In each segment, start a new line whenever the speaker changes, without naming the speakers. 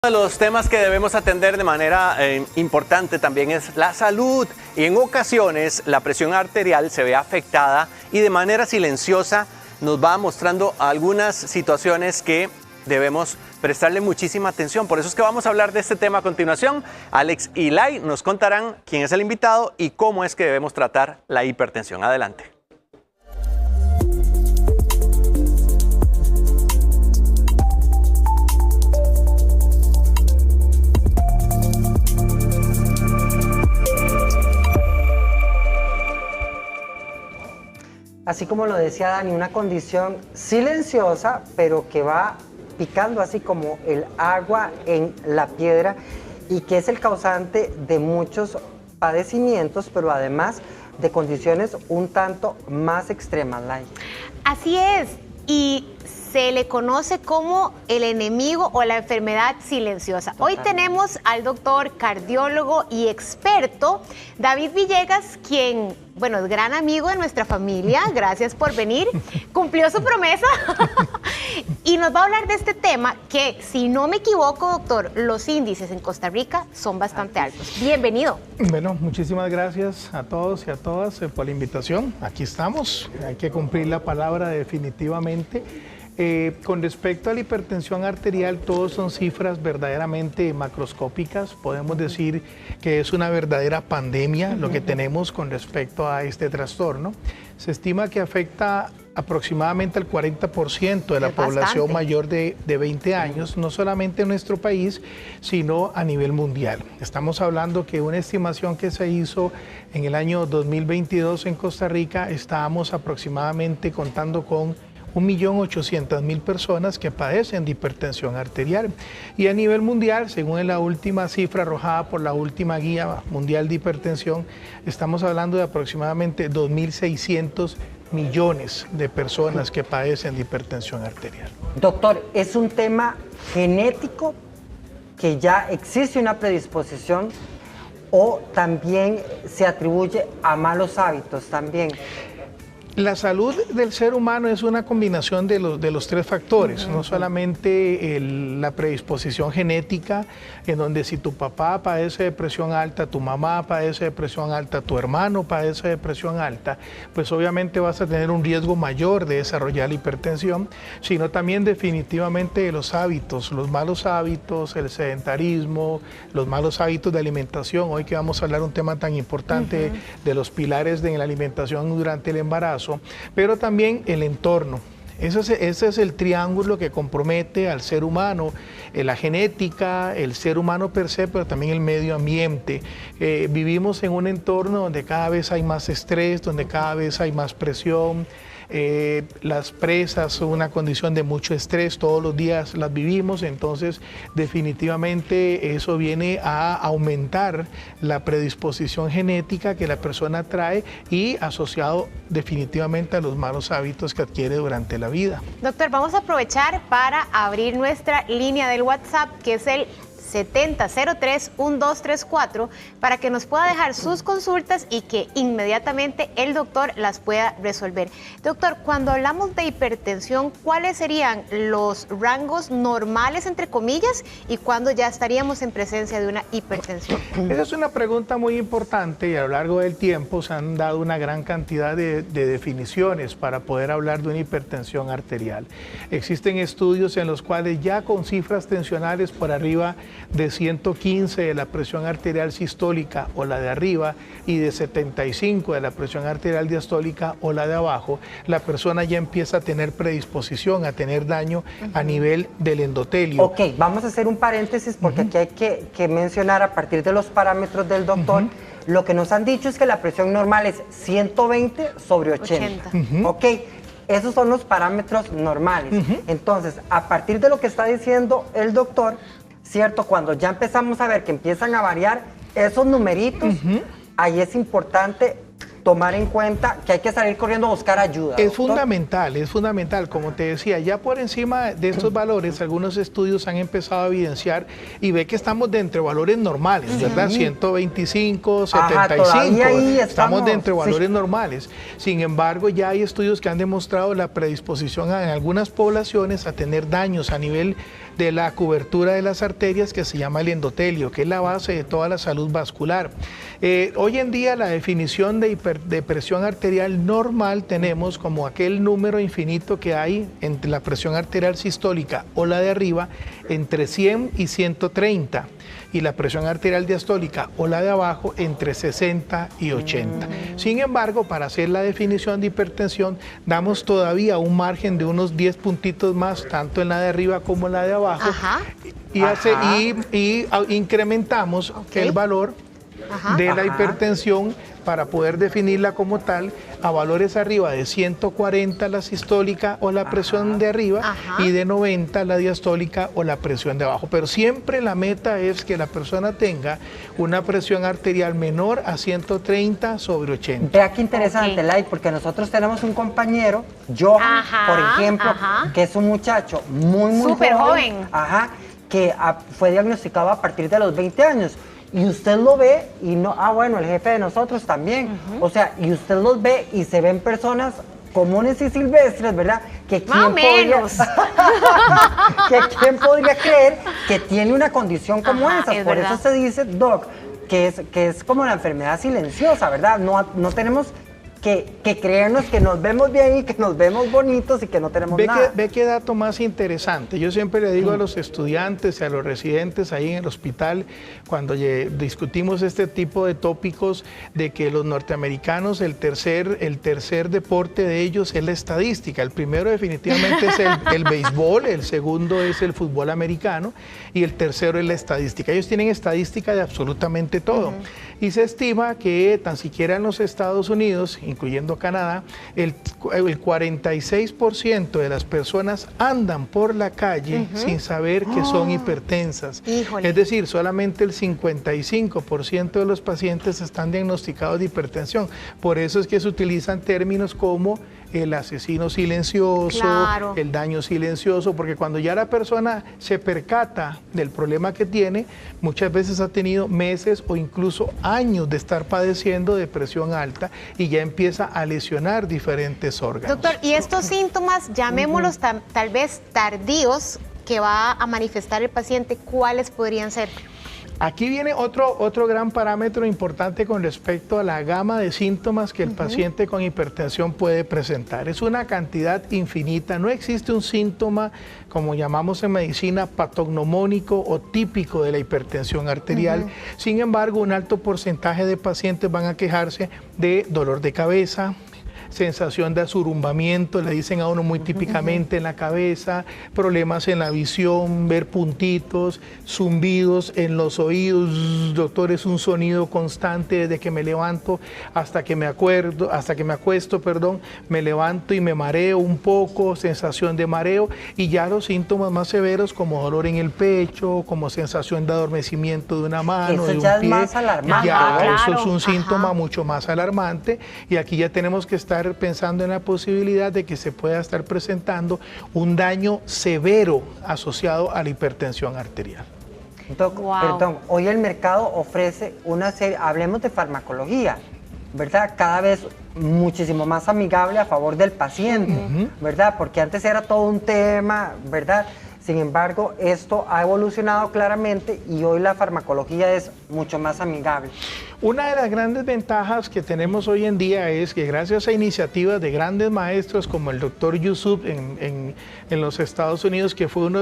Uno de los temas que debemos atender de manera importante también es la salud, y en ocasiones la presión arterial se ve afectada y de manera silenciosa nos va mostrando algunas situaciones que debemos prestarle muchísima atención. Por eso es que vamos a hablar de este tema a continuación. Alex y Lai nos contarán quién es el invitado y cómo es que debemos tratar la hipertensión. Adelante.
Así como lo decía Dani, una condición silenciosa, pero que va picando así como el agua en la piedra y que es el causante de muchos padecimientos, pero además de condiciones un tanto más extremas, Lai.
Así es, y se le conoce como el enemigo o la enfermedad silenciosa. Hoy tenemos al doctor cardiólogo y experto David Villegas, quien, bueno, es gran amigo de nuestra familia. Gracias por venir. Cumplió su promesa y nos va a hablar de este tema que, si no me equivoco, doctor, los índices en Costa Rica son bastante altos. Bienvenido.
Bueno, muchísimas gracias a todos y a todas por la invitación. Aquí estamos. Hay que cumplir la palabra definitivamente. Con respecto a la hipertensión arterial, todos son cifras verdaderamente macroscópicas. Podemos decir que es una verdadera pandemia lo que tenemos con respecto a este trastorno. Se estima que afecta aproximadamente al 40% de la población mayor de 20 años, no solamente en nuestro país, sino a nivel mundial. Estamos hablando que una estimación que se hizo en el año 2022 en Costa Rica, estábamos aproximadamente contando con 1.800.000 personas que padecen de hipertensión arterial. Y a nivel mundial, según la última cifra arrojada por la última guía mundial de hipertensión, estamos hablando de aproximadamente 2.600 millones de personas que padecen de hipertensión arterial.
Doctor, ¿es un tema genético que ya existe una predisposición o también se atribuye a malos hábitos también?
La salud del ser humano es una combinación de los tres factores, no solamente la predisposición genética, en donde si tu papá padece de presión alta, tu mamá padece de presión alta, tu hermano padece de presión alta, pues obviamente vas a tener un riesgo mayor de desarrollar la hipertensión, sino también definitivamente de los hábitos, los malos hábitos, el sedentarismo, los malos hábitos de alimentación. Hoy que vamos a hablar un tema tan importante de los pilares de la alimentación durante el embarazo, pero también el entorno. Ese es el triángulo que compromete al ser humano, la genética, el ser humano per se, pero también el medio ambiente. Vivimos en un entorno donde cada vez hay más estrés, donde cada vez hay más presión. Las presas son una condición de mucho estrés, todos los días las vivimos, entonces definitivamente eso viene a aumentar la predisposición genética que la persona trae y asociado definitivamente a los malos hábitos que adquiere durante la vida.
Doctor, vamos a aprovechar para abrir nuestra línea del WhatsApp, que es el 7003-1234, para que nos pueda dejar sus consultas y que inmediatamente el doctor las pueda resolver. Doctor, cuando hablamos de hipertensión, ¿cuáles serían los rangos normales, entre comillas, y cuándo ya estaríamos en presencia de una hipertensión?
Esa es una pregunta muy importante y a lo largo del tiempo se han dado una gran cantidad de definiciones para poder hablar de una hipertensión arterial. Existen estudios en los cuales ya con cifras tensionales por arriba de 115 de la presión arterial sistólica o la de arriba y de 75 de la presión arterial diastólica o la de abajo, la persona ya empieza a tener predisposición, a tener daño a nivel del endotelio.
Ok, vamos a hacer un paréntesis porque aquí hay que mencionar a partir de los parámetros del doctor, lo que nos han dicho es que la presión normal es 120 sobre 80. Ok, esos son los parámetros normales. Entonces, a partir de lo que está diciendo el doctor, ¿cierto? Cuando ya empezamos a ver que empiezan a variar esos numeritos, ahí es importante tomar en cuenta que hay que salir corriendo a buscar ayuda?
Es
doctor?
fundamental, como te decía, ya por encima de estos valores, algunos estudios han empezado a evidenciar y ve que estamos dentro de valores normales, ¿verdad? 125, 75,
todavía ahí
estamos dentro de valores
sí.
normales. Sin embargo, ya hay estudios que han demostrado la predisposición en algunas poblaciones a tener daños a nivel de la cobertura de las arterias, que se llama el endotelio, que es la base de toda la salud vascular. Hoy en día la definición de presión arterial normal tenemos como aquel número infinito que hay entre la presión arterial sistólica o la de arriba entre 100 y 130 y la presión arterial diastólica o la de abajo entre 60 y 80. Sin embargo, para hacer la definición de hipertensión damos todavía un margen de unos 10 puntitos más, tanto en la de arriba como en la de abajo, y incrementamos el valor de la hipertensión para poder definirla como tal a valores arriba de 140 la sistólica o la presión de arriba y de 90 la diastólica o la presión de abajo. Pero siempre la meta es que la persona tenga una presión arterial menor a 130 sobre 80.
Vea qué interesante, Lai, porque nosotros tenemos un compañero, Johan, por ejemplo, que es un muchacho muy
súper joven,
que fue diagnosticado a partir de los 20 años. Y usted lo ve y no, bueno, el jefe de nosotros también. O sea, y usted los ve y se ven personas comunes y silvestres, ¿verdad? Que quién podría creer que tiene una condición como esa. Por eso se dice, Doc, que es como la enfermedad silenciosa, ¿verdad? No tenemos que creernos que nos vemos bien y que nos vemos bonitos y que no tenemos nada.
Ve qué dato más interesante. Yo siempre le digo a los estudiantes y a los residentes ahí en el hospital, cuando discutimos este tipo de tópicos, de que los norteamericanos, el tercer deporte de ellos es la estadística. El primero definitivamente es el béisbol, el segundo es el fútbol americano y el tercero es la estadística. Ellos tienen estadística de absolutamente todo. Y se estima que tan siquiera en los Estados Unidos, incluyendo Canadá, el 46% de las personas andan por la calle sin saber que son hipertensas. Es decir, solamente el 55% de los pacientes están diagnosticados de hipertensión. Por eso es que se utilizan términos como el asesino silencioso, el daño silencioso, porque cuando ya la persona se percata del problema que tiene, muchas veces ha tenido meses o incluso años de estar padeciendo de presión alta y ya empieza a lesionar diferentes órganos.
Doctor, y estos síntomas, llamémoslos tal vez tardíos, que va a manifestar el paciente, ¿cuáles podrían ser?
Aquí viene otro gran parámetro importante con respecto a la gama de síntomas que el paciente con hipertensión puede presentar. Es una cantidad infinita, no existe un síntoma, como llamamos en medicina, patognomónico o típico de la hipertensión arterial. Sin embargo, un alto porcentaje de pacientes van a quejarse de dolor de cabeza, sensación de asurumbamiento, le dicen a uno muy típicamente en la cabeza, problemas en la visión, ver puntitos, zumbidos en los oídos. Doctor, es un sonido constante desde que me levanto hasta que me acuesto, me levanto y me mareo un poco, sensación de mareo, y ya los síntomas más severos como dolor en el pecho, como sensación de adormecimiento de una mano, de un
ya
pie,
es más alarmante.
Eso es un síntoma mucho más alarmante, y aquí ya tenemos que estar pensando en la posibilidad de que se pueda estar presentando un daño severo asociado a la hipertensión arterial.
Perdón, hoy el mercado ofrece una serie, hablemos de farmacología, ¿verdad? Cada vez muchísimo más amigable a favor del paciente, ¿verdad? Porque antes era todo un tema, ¿verdad? Sin embargo, esto ha evolucionado claramente y hoy la farmacología es mucho más amigable.
Una de las grandes ventajas que tenemos hoy en día es que gracias a iniciativas de grandes maestros como el doctor Yusuf en los Estados Unidos, que fue uno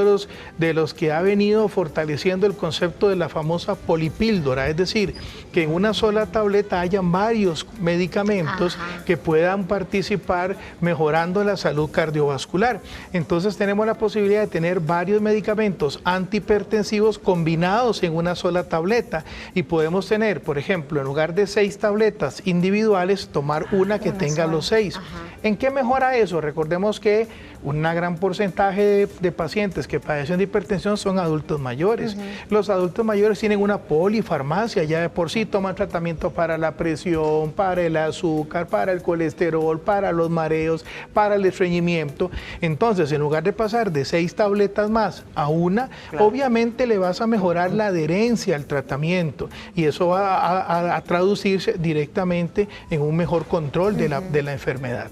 de los que ha venido fortaleciendo el concepto de la famosa polipíldora, es decir, que en una sola tableta hayan varios medicamentos que puedan participar mejorando la salud cardiovascular. Entonces tenemos la posibilidad de tener varios medicamentos antihipertensivos combinados en una sola tableta y podemos tener, por ejemplo, en lugar de 6 tabletas individuales, tomar una que tenga los 6. Ajá. ¿En qué mejora eso? Recordemos que un gran porcentaje de pacientes que padecen de hipertensión son adultos mayores. Los adultos mayores tienen una polifarmacia, ya de por sí toman tratamiento para la presión, para el azúcar, para el colesterol, para los mareos, para el estreñimiento. Entonces, en lugar de pasar de 6 tabletas más a una, obviamente le vas a mejorar la adherencia al tratamiento y eso va a traducirse directamente en un mejor control de la enfermedad.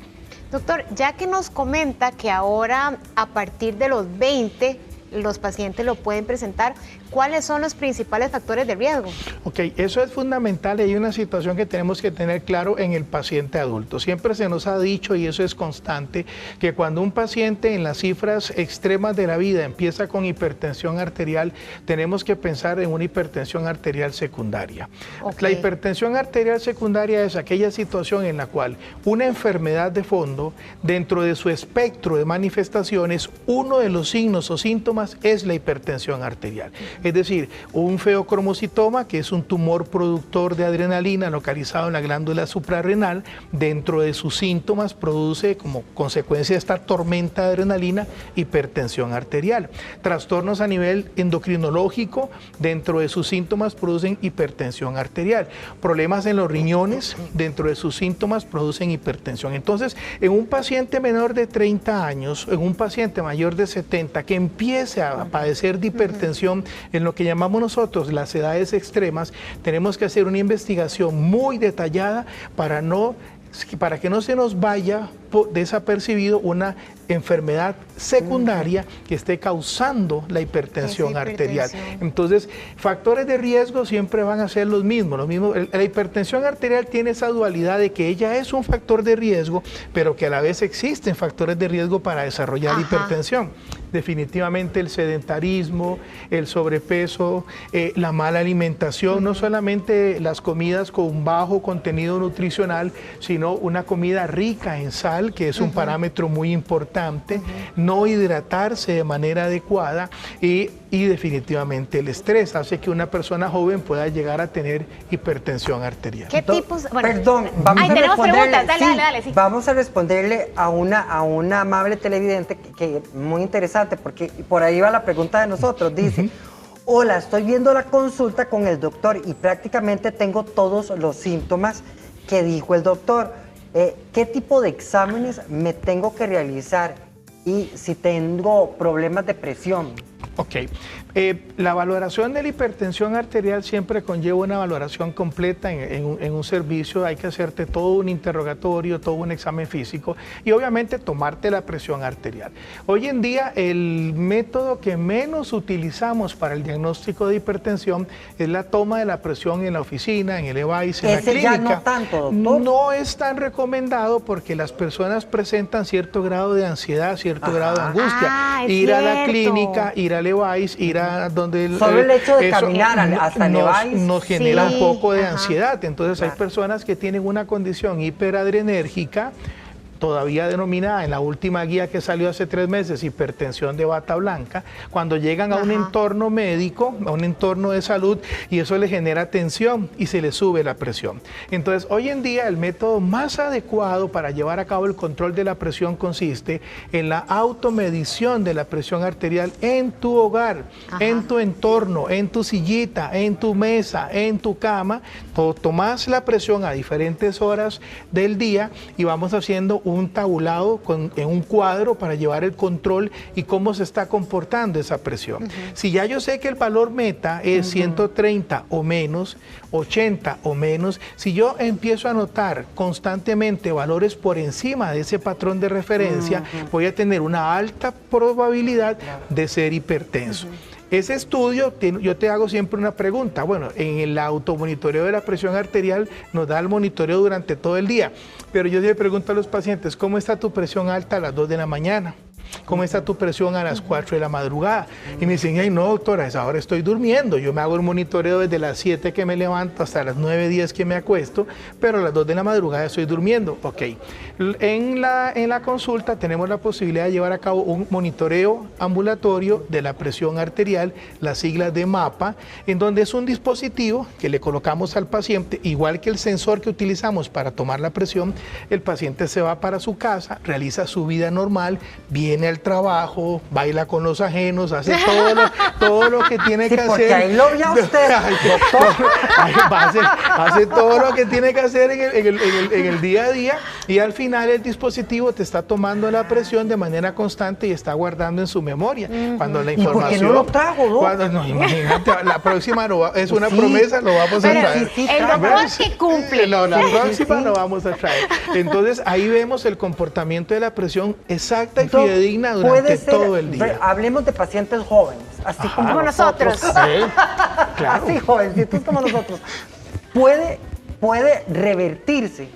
Doctor, ya que nos comenta que ahora a partir de los 20 los pacientes lo pueden presentar, ¿cuáles son los principales factores de riesgo?
Ok, eso es fundamental y hay una situación que tenemos que tener claro en el paciente adulto. Siempre se nos ha dicho, y eso es constante, que cuando un paciente en las cifras extremas de la vida empieza con hipertensión arterial, tenemos que pensar en una hipertensión arterial secundaria. Okay. La hipertensión arterial secundaria es aquella situación en la cual una enfermedad de fondo, dentro de su espectro de manifestaciones, uno de los signos o síntomas es la hipertensión arterial. Es decir, un feocromocitoma, que es un tumor productor de adrenalina localizado en la glándula suprarrenal, dentro de sus síntomas produce como consecuencia de esta tormenta de adrenalina hipertensión arterial. Trastornos a nivel endocrinológico, dentro de sus síntomas producen hipertensión arterial. Problemas en los riñones, dentro de sus síntomas producen hipertensión. Entonces, en un paciente menor de 30 años, en un paciente mayor de 70 que empiece a padecer de hipertensión en lo que llamamos nosotros las edades extremas, tenemos que hacer una investigación muy detallada para que no se nos vaya desapercibido una enfermedad secundaria que esté causando la hipertensión arterial. Entonces, factores de riesgo siempre van a ser los mismos. La hipertensión arterial tiene esa dualidad de que ella es un factor de riesgo, pero que a la vez existen factores de riesgo para desarrollar hipertensión. Definitivamente el sedentarismo, el sobrepeso, la mala alimentación, no solamente las comidas con bajo contenido nutricional, sino una comida rica en sal, que es un parámetro muy importante, no hidratarse de manera adecuada y definitivamente el estrés hace que una persona joven pueda llegar a tener hipertensión arterial.
¿Qué tipos?
Bueno, perdón, vamos a responderle a una amable televidente que muy interesante, porque por ahí va la pregunta de nosotros. Dice, hola, estoy viendo la consulta con el doctor y prácticamente tengo todos los síntomas que dijo el doctor. ¿Qué tipo de exámenes me tengo que realizar? Y si tengo problemas de presión.
Ok. La valoración de la hipertensión arterial siempre conlleva una valoración completa en un servicio. Hay que hacerte todo un interrogatorio, todo un examen físico y obviamente tomarte la presión arterial. Hoy en día el método que menos utilizamos para el diagnóstico de hipertensión es la toma de la presión en la oficina, en el EVAIS, en la clínica.
Ya no tanto, doctor.
No es tan recomendado porque las personas presentan cierto grado de ansiedad, cierto grado de angustia. Ir a la clínica, ir al EVAIS, ir a donde
solo el hecho de caminar hasta el EVAIS
nos genera un poco de ansiedad. Entonces hay personas que tienen una condición hiperadrenérgica, todavía denominada en la última guía que salió hace 3 meses, hipertensión de bata blanca, cuando llegan a un entorno médico, a un entorno de salud, y eso le genera tensión y se le sube la presión. Entonces, hoy en día el método más adecuado para llevar a cabo el control de la presión consiste en la automedición de la presión arterial en tu hogar, en tu entorno, en tu sillita, en tu mesa, en tu cama. Tomás la presión a diferentes horas del día y vamos haciendo un tabulado en un cuadro para llevar el control y cómo se está comportando esa presión. Si ya yo sé que el valor meta es 130 o menos, 80 o menos, si yo empiezo a notar constantemente valores por encima de ese patrón de referencia, voy a tener una alta probabilidad de ser hipertenso. Ese estudio, yo te hago siempre una pregunta. Bueno, en el automonitoreo de la presión arterial nos da el monitoreo durante todo el día, pero yo le pregunto a los pacientes, ¿cómo está tu presión alta a las 2 de la mañana? ¿Cómo está tu presión a las 4 de la madrugada? Y me dicen, ay no, doctora, a esa hora estoy durmiendo. Yo me hago el monitoreo desde las 7 que me levanto hasta las 9, 10 que me acuesto, pero a las 2 de la madrugada estoy durmiendo. Ok. En la consulta tenemos la posibilidad de llevar a cabo un monitoreo ambulatorio de la presión arterial, las siglas de MAPA, en donde es un dispositivo que le colocamos al paciente, igual que el sensor que utilizamos para tomar la presión. El paciente se va para su casa, realiza su vida normal, viene al trabajo, baila con los ajenos, hace todo lo que tiene que
porque
hacer.
ahí lo vio usted, doctor.
Hace todo lo que tiene que hacer en el día a día, y al final el dispositivo te está tomando la presión de manera constante y está guardando en su memoria. Cuando la información...
¿Y por qué no lo trajo, ¿no?
No, imagínate, la próxima es una promesa, lo vamos a traer.
El doctor que cumple.
No, la próxima lo vamos a traer. Entonces ahí vemos el comportamiento de la presión exacta y fidedigna durante todo el día.
Hablemos de pacientes jóvenes, así como nosotros.
Sí, claro.
Así jovencitos como nosotros. ¿Puede revertirse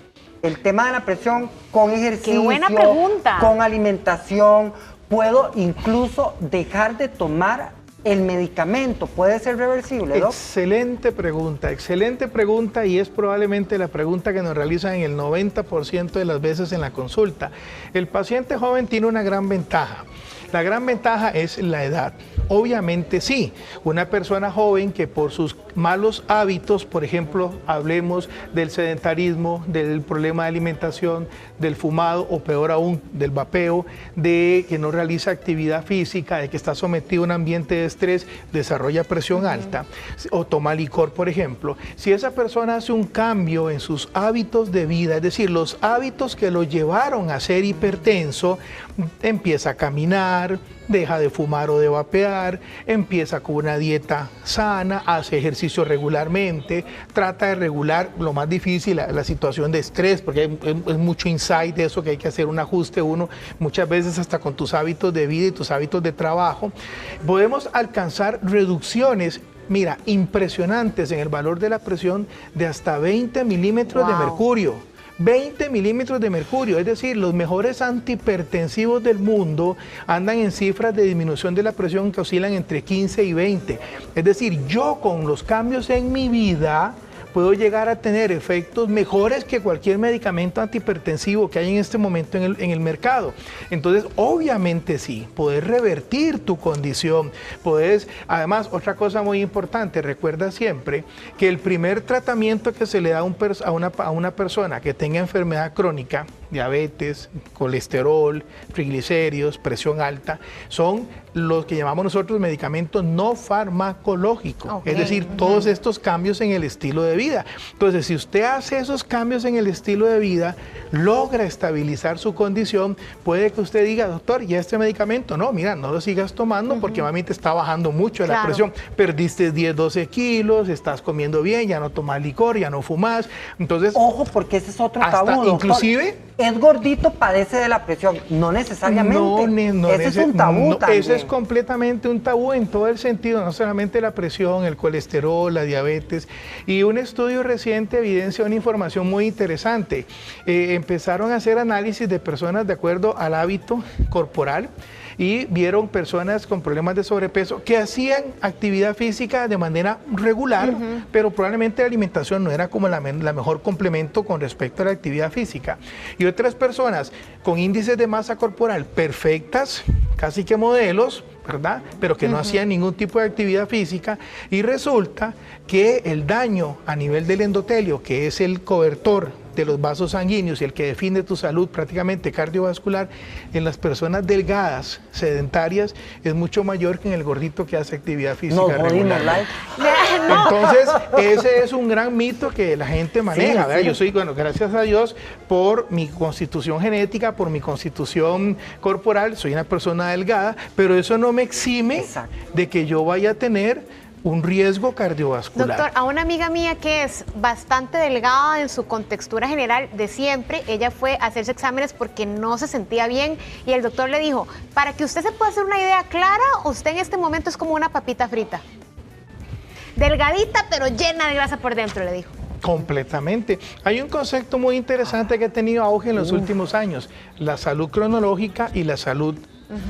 el tema de la presión con ejercicio?
Qué buena pregunta.
Con alimentación. ¿Puedo incluso dejar de tomar el medicamento? ¿Puede ser reversible, Doc? Excelente pregunta, y es probablemente la pregunta que nos realizan en el 90% de las veces en la consulta. El paciente joven tiene una gran ventaja. La gran ventaja es la edad. Obviamente sí, una persona joven que por sus malos hábitos, por ejemplo, hablemos del sedentarismo, del problema de alimentación, del fumado o peor aún, del vapeo, de que no realiza actividad física, de que está sometido a un ambiente de estrés, desarrolla presión alta o toma licor, por ejemplo. Si esa persona hace un cambio en sus hábitos de vida, es decir, los hábitos que lo llevaron a ser hipertenso, empieza a caminar, deja de fumar o de vapear, empieza con una dieta sana, hace ejercicio regularmente, trata de regular lo más difícil, la situación de estrés, porque es mucho insight de eso que hay que hacer un ajuste uno, muchas veces hasta con tus hábitos de vida y tus hábitos de trabajo. Podemos alcanzar reducciones, mira, impresionantes en el valor de la presión de hasta 20 milímetros de mercurio. 20 milímetros de mercurio, es decir, los mejores antihipertensivos del mundo andan en cifras de disminución de la presión que oscilan entre 15 y 20. Es decir, yo con los cambios en mi vida puedo llegar a tener efectos mejores que cualquier medicamento antihipertensivo que hay en este momento en el mercado. Entonces, obviamente sí, puedes revertir tu condición, puedes, además, otra cosa muy importante, recuerda siempre que el primer tratamiento que se le da a una persona que tenga enfermedad crónica, diabetes, colesterol, triglicéridos, presión alta, son los que llamamos nosotros medicamentos no farmacológicos, es decir, todos estos cambios en el estilo de vida. Entonces, si usted hace esos cambios en el estilo de vida, logra estabilizar su condición, puede que usted diga, doctor, ¿y este medicamento? No, mira, no lo sigas tomando porque mami te está bajando mucho la presión, perdiste 10, 12 kilos, estás comiendo bien, ya no tomas licor, ya no fumas. Entonces, ojo, porque ese es otro tabú, doctor.
Inclusive,
es gordito, padece de la presión, no necesariamente. Ese es un tabú también.
Ese es completamente un tabú en todo el sentido, no solamente la presión, el colesterol, la diabetes. Y un estudio reciente evidencia una información muy interesante. Empezaron a hacer análisis de personas de acuerdo al hábito corporal y vieron personas con problemas de sobrepeso que hacían actividad física de manera regular, pero probablemente la alimentación no era como la mejor complemento con respecto a la actividad física. Y otras personas con índices de masa corporal perfectas, casi que modelos, ¿verdad? Pero que no hacían ningún tipo de actividad física, y resulta que el daño a nivel del endotelio, que es el cobertor de los vasos sanguíneos y el que define tu salud prácticamente cardiovascular, en las personas delgadas, sedentarias, es mucho mayor que en el gordito que hace actividad física regular. Entonces, ese es un gran mito que la gente maneja, ¿verdad? Yo soy, bueno, gracias a Dios, por mi constitución genética, por mi constitución corporal, soy una persona delgada, pero eso no me exime de que yo vaya a tener un riesgo cardiovascular.
Doctor, a una amiga mía que es bastante delgada en su contextura general de siempre, ella fue a hacerse exámenes porque no se sentía bien y el doctor le dijo, para que usted se pueda hacer una idea clara, usted en este momento es como una papita frita. Delgadita, pero llena de grasa por dentro, le dijo.
Completamente. Hay un concepto muy interesante que ha tenido auge en los últimos años, la salud cronológica y la salud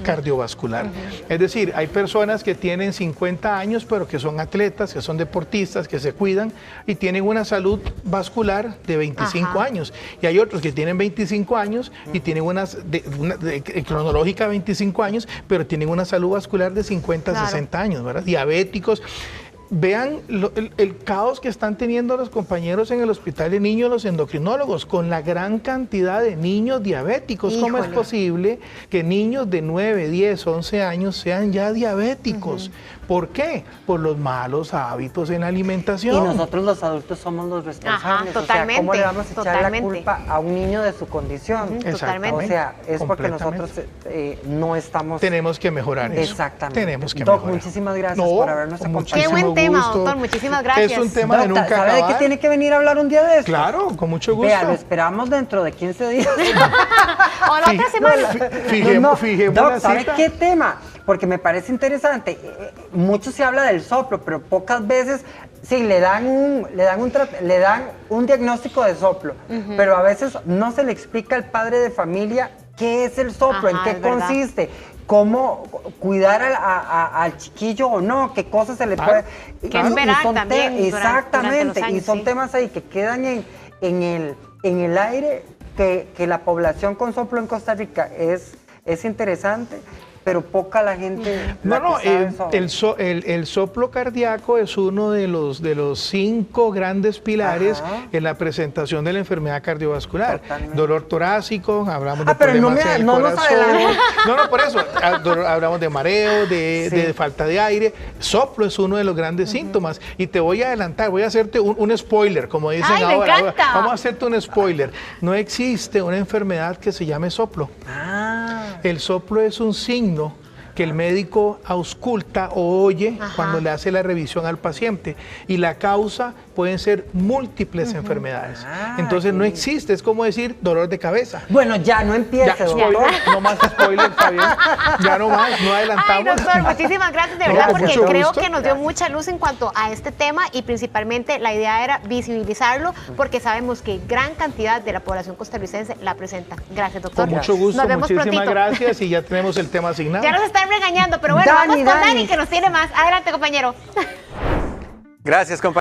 cardiovascular. Es decir, hay personas que tienen 50 años, pero que son atletas, que son deportistas, que se cuidan y tienen una salud vascular de 25 años. Y hay otros que tienen 25 años y tienen una cronológica 25 años, pero tienen una salud vascular de 50, 60 años, ¿verdad? Diabéticos. Vean el caos que están teniendo los compañeros en el hospital de niños, los endocrinólogos, con la gran cantidad de niños diabéticos. ¿Cómo es posible que niños de 9, 10, 11 años sean ya diabéticos? ¿Por qué? Por los malos hábitos en la alimentación.
Y nosotros los adultos somos los responsables.
Totalmente.
O sea, ¿cómo le vamos a echar la culpa a un niño de su condición?
Totalmente.
O sea, es porque nosotros no estamos...
Tenemos que mejorar eso.
Exactamente.
Tenemos que
Doc,
mejorar.
muchísimas gracias por habernos acompañado.
Qué buen tema, doctor. Muchísimas gracias.
Es un tema de nunca
¿sabe
acabar.
de qué tiene que venir a hablar un día de esto?
Claro, con mucho gusto.
Vea, lo esperamos dentro de 15 días.
O la otra semana.
Fijemos
Doc,
la
¿sabe
cita.
qué tema? Porque me parece interesante. Mucho se habla del soplo, pero pocas veces sí le dan un diagnóstico de soplo, pero a veces no se le explica al padre de familia qué es el soplo, en qué consiste. Cómo cuidar al chiquillo o no, qué cosas se le puede...
Que esperar también
exactamente,
durante los años,
y son temas ahí que quedan en el aire, que la población con soplo en Costa Rica es interesante, pero poca la gente...
El soplo cardíaco es uno de los 5 grandes pilares en la presentación de la enfermedad cardiovascular.
Totalmente.
Dolor torácico, hablamos de
pero
problemas del corazón.
nos
Por eso, hablamos de mareo, de falta de aire. Soplo es uno de los grandes síntomas. Y te voy a adelantar, voy a hacerte un spoiler, como dicen
¡Ay, me
ahora.
encanta!
Vamos a hacerte un spoiler. No existe una enfermedad que se llame soplo. El soplo es un signo que el médico ausculta o oye cuando le hace la revisión al paciente, y la causa pueden ser múltiples enfermedades. Entonces no existe, es como decir dolor de cabeza.
Bueno, ya no empiece,
Ya,
doctor.
no más spoiler, está bien. Ya no más, no adelantamos.
Ay, doctor, muchísimas gracias de
No,
verdad,
con
porque
mucho
creo
gusto.
que nos dio mucha luz en cuanto a este tema, y principalmente la idea era visibilizarlo, porque sabemos que gran cantidad de la población costarricense la presenta. Gracias, doctor.
Con mucho gusto,
Nos vemos
muchísimas
prontito.
gracias, y ya tenemos el tema asignado.
Ya nos están regañando, pero bueno,
Dani,
vamos con Dani,
Dani.
que nos tiene más. Adelante, compañero.
Gracias, compañero.